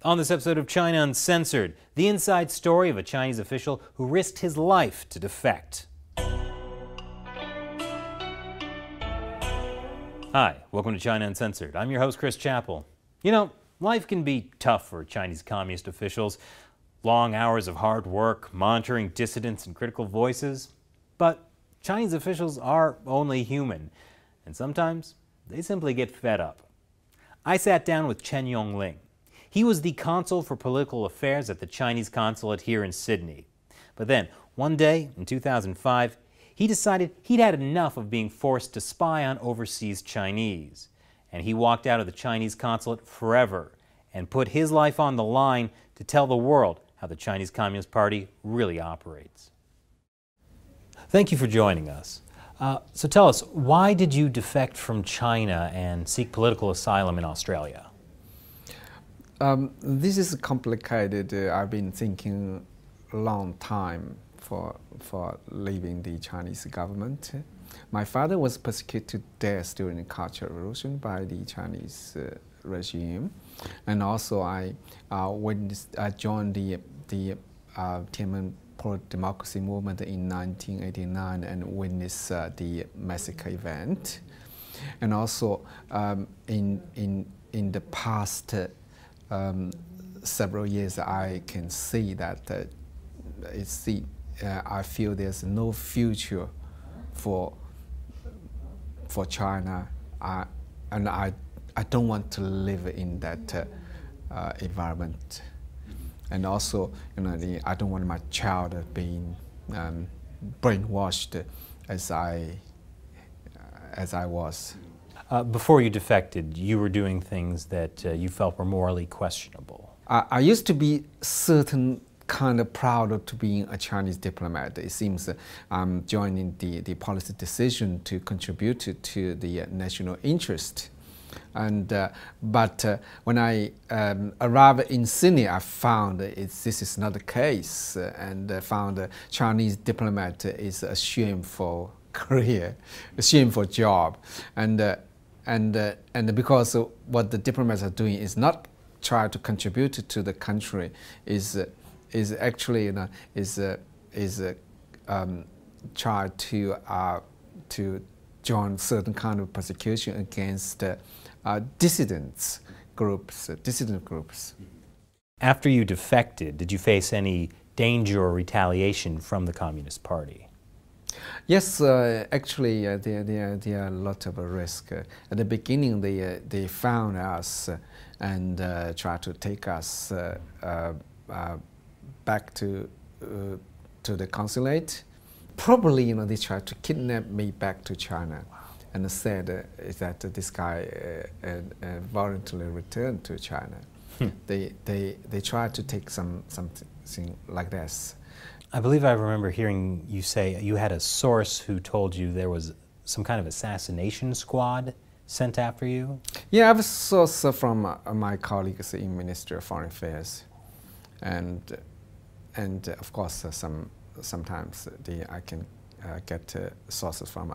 On this episode of China Uncensored, the inside story of a Chinese official who risked his life to defect. Hi, welcome to China Uncensored. I'm your host, Chris Chappell. You know, life can be tough for Chinese communist officials. Long hours of hard work, monitoring dissidents and critical voices. But Chinese officials are only human, and sometimes they simply get fed up. I sat down with Chen Yonlin. He was the consul for political affairs at the Chinese consulate here in Sydney. But then, one day in 2005, he decided he'd had enough of being forced to spy on overseas Chinese. And he walked out of the Chinese consulate forever and put his life on the line to tell the world how the Chinese Communist Party really operates. Thank you for joining us. So tell us, why did you defect from China and seek political asylum in Australia? This is complicated. I've been thinking a long time for leaving the Chinese government. My father was persecuted to death during the Cultural Revolution by the Chinese regime, and also I joined the Tiananmen pro-democracy movement in 1989 and witnessed the massacre event. And also in the past several years, I can see that I feel there's no future for China, and I don't want to live in that environment. And also, I don't want my child being brainwashed as I was. Before you defected, you were doing things that you felt were morally questionable. I used to be certain kind of proud to being a Chinese diplomat. It seems I'm joining the policy decision to contribute to the national interest. But when I arrived in Sydney, I found this is not the case, and found a Chinese diplomat is a shameful career, a shameful job, and because what the diplomats are doing is not try to contribute to the country, is actually try to join certain kind of persecution against dissident groups. After you defected, did you face any danger or retaliation from the Communist Party? Yes, actually, there are a lot of risk. At the beginning, they found us and tried to take us back to the consulate. Probably, they tried to kidnap me back to China, and said that this guy voluntarily returned to China. They tried to take something like this. I believe I remember hearing you say you had a source who told you there was some kind of assassination squad sent after you? Yeah, I have a source from my colleagues in Ministry of Foreign Affairs, and of course sometimes I can get sources from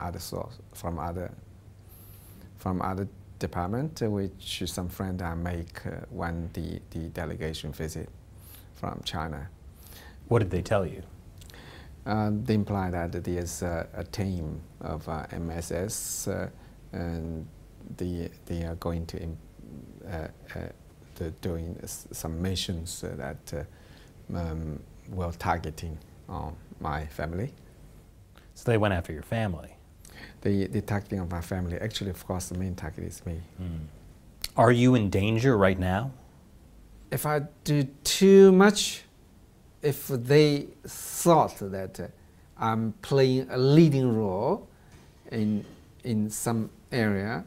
other department, which some friend I make when the delegation visit from China. What did they tell you? They imply that there's a team of MSS, and they are going to doing some missions that were targeting my family. So they went after your family? The targeting of my family. Actually, of course, the main target is me. Are you in danger right now? If I do too much, if they thought that I'm playing a leading role in some area,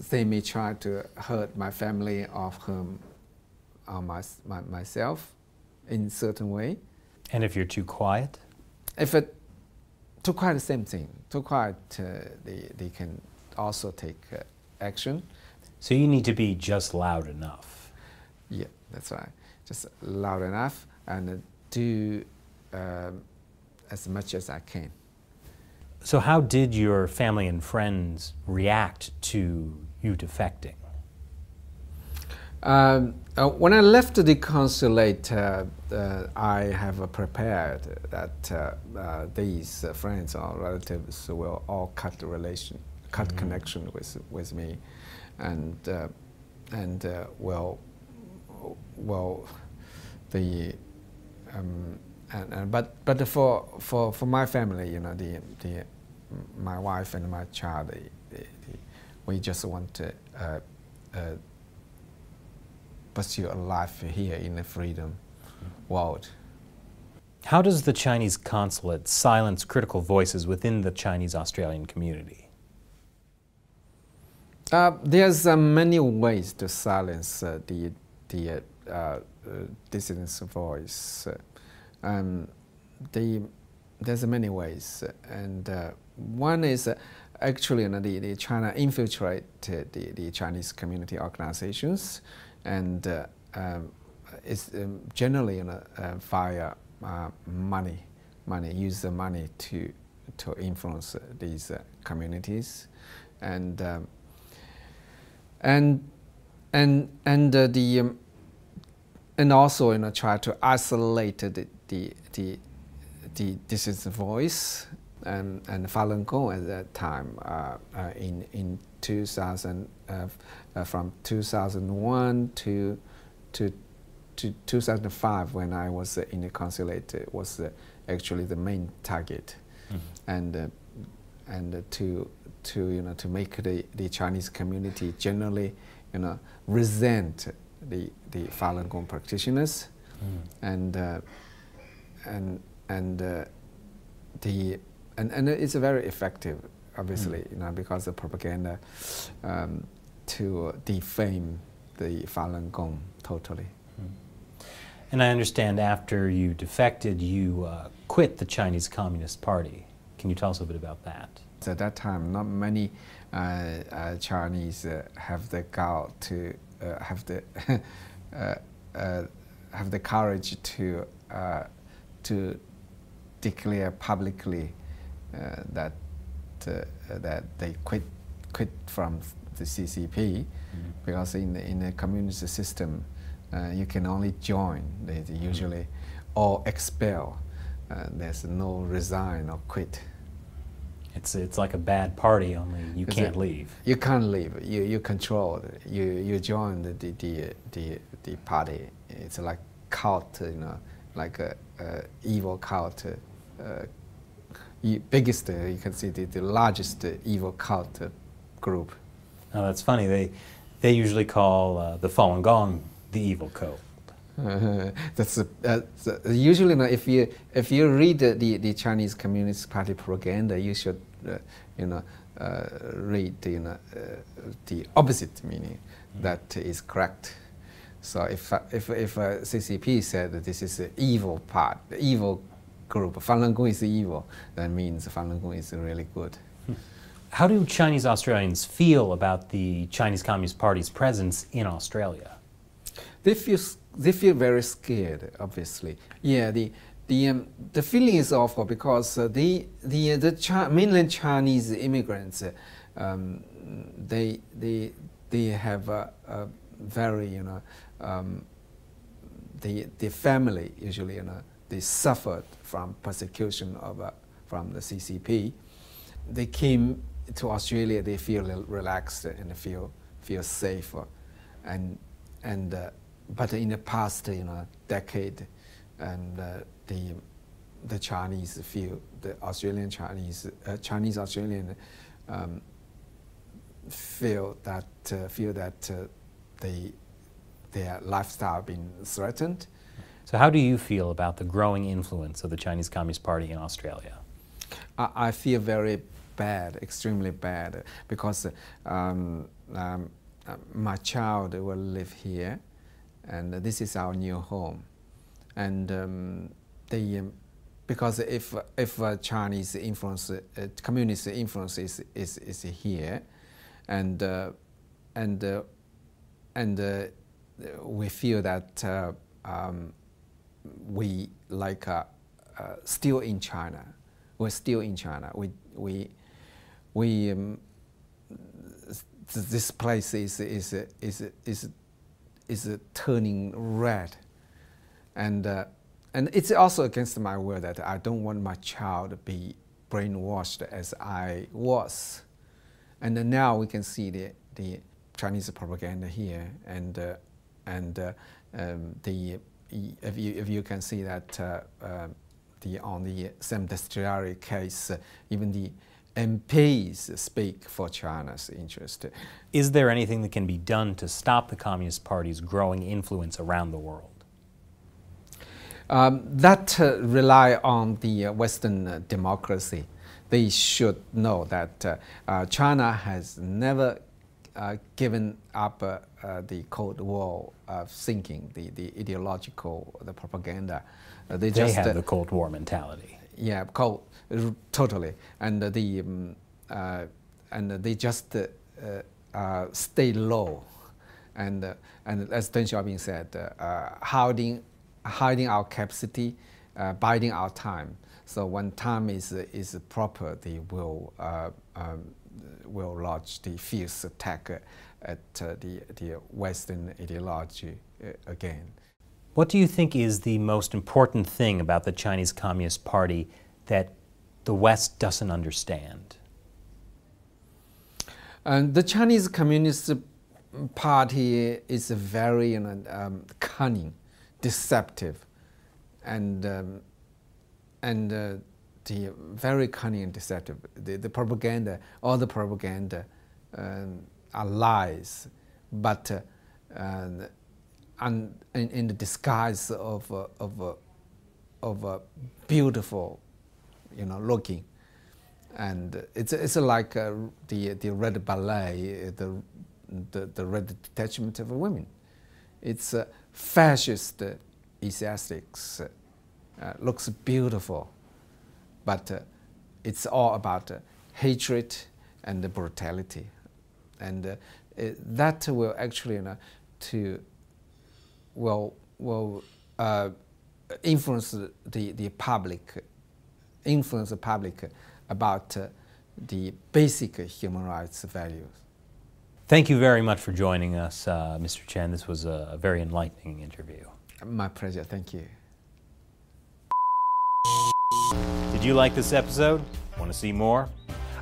they may try to hurt my family or myself in certain way. And if you're too quiet? If it too quiet, the same thing. Too quiet, they can also take action. So you need to be just loud enough. Yeah, that's right. Just loud enough and do as much as I can. So how did your family and friends react to you defecting? When I left the consulate, I have prepared that these friends or relatives will all cut the connection with me, and but for my family, you know, my wife and my child, we just want to pursue a life here in the freedom world. How does the Chinese consulate silence critical voices within the Chinese Australian community? There's many ways to silence the dissident's voice. There's many ways, and one is actually, you know, the China infiltrated the Chinese community organizations, and it's generally, you know, via money, use the money to influence these communities, and also, you know, try to isolate the dissident voice, and Falun Gong at that time in 2000, from 2001 to 2005, when I was in the consulate, was actually the main target, and to you know, to make the Chinese community generally, you know, resent the Falun Gong practitioners, and it's very effective, obviously, you know, because of propaganda to defame the Falun Gong totally. And I understand after you defected, you quit the Chinese Communist Party. Can you tell us a bit about that? At that time, not many Chinese have the gall to have the courage to declare publicly that they quit from the CCP, because in the communist system you can only join. They usually or expel. There's no resign or quit. It's like a bad party, only you can't leave. You can't leave. You control it. You join the party. It's like cult, you know, like a evil cult. Biggest, you can see the largest evil cult group. Oh, that's funny. They usually call the Falun Gong the evil cult. Usually, if you read the Chinese Communist Party propaganda, you should read the opposite meaning. That is correct. So if CCP said that this is an evil part, the evil group, Falun Gong is evil, that means Falun Gong is really good. How do Chinese Australians feel about the Chinese Communist Party's presence in Australia? They feel very scared, obviously. Yeah, the feeling is awful because the mainland Chinese immigrants, they have a very, the family usually, they suffered from persecution from the CCP. They came to Australia, they feel relaxed and feel safe, but in the past, decade, and the Chinese feel, the Australian Chinese Australian feel that their lifestyle been threatened. So how do you feel about the growing influence of the Chinese Communist Party in Australia? I feel very bad, extremely bad, because my child will live here, and this is our new home. And because if Chinese influence, communist influence is here, and we feel that we still in China. We're still in China. This place is turning red, and it's also against my will that I don't want my child to be brainwashed as I was, and now we can see the Chinese propaganda here, and if you can see that on the Sam Destiari case, even the MPs speak for China's interest. Is there anything that can be done to stop the Communist Party's growing influence around the world? That rely on the Western democracy. They should know that China has never given up the Cold War thinking, the ideological, the propaganda. They just have the Cold War mentality. Yeah, totally, and they just stay low, and as Deng Xiaoping said, hiding our capacity, biding our time. So when time is proper, they will launch the fierce attack at the Western ideology again. What do you think is the most important thing about the Chinese Communist Party that the West doesn't understand? The Chinese Communist Party is very cunning, deceptive, and the very cunning and deceptive. The propaganda, all the propaganda are lies, but in the disguise of a beautiful, looking, and it's like the red ballet, the red detachment of women. It's fascist aesthetics, looks beautiful, but it's all about hatred and brutality, and that will actually influence the public, about the basic human rights values. Thank you very much for joining us, Mr. Chen. This was a very enlightening interview. My pleasure. Thank you. Did you like this episode? Want to see more?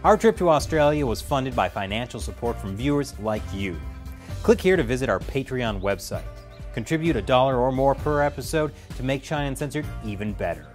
Our trip to Australia was funded by financial support from viewers like you. Click here to visit our Patreon website. Contribute $1 or more per episode to make China Uncensored even better.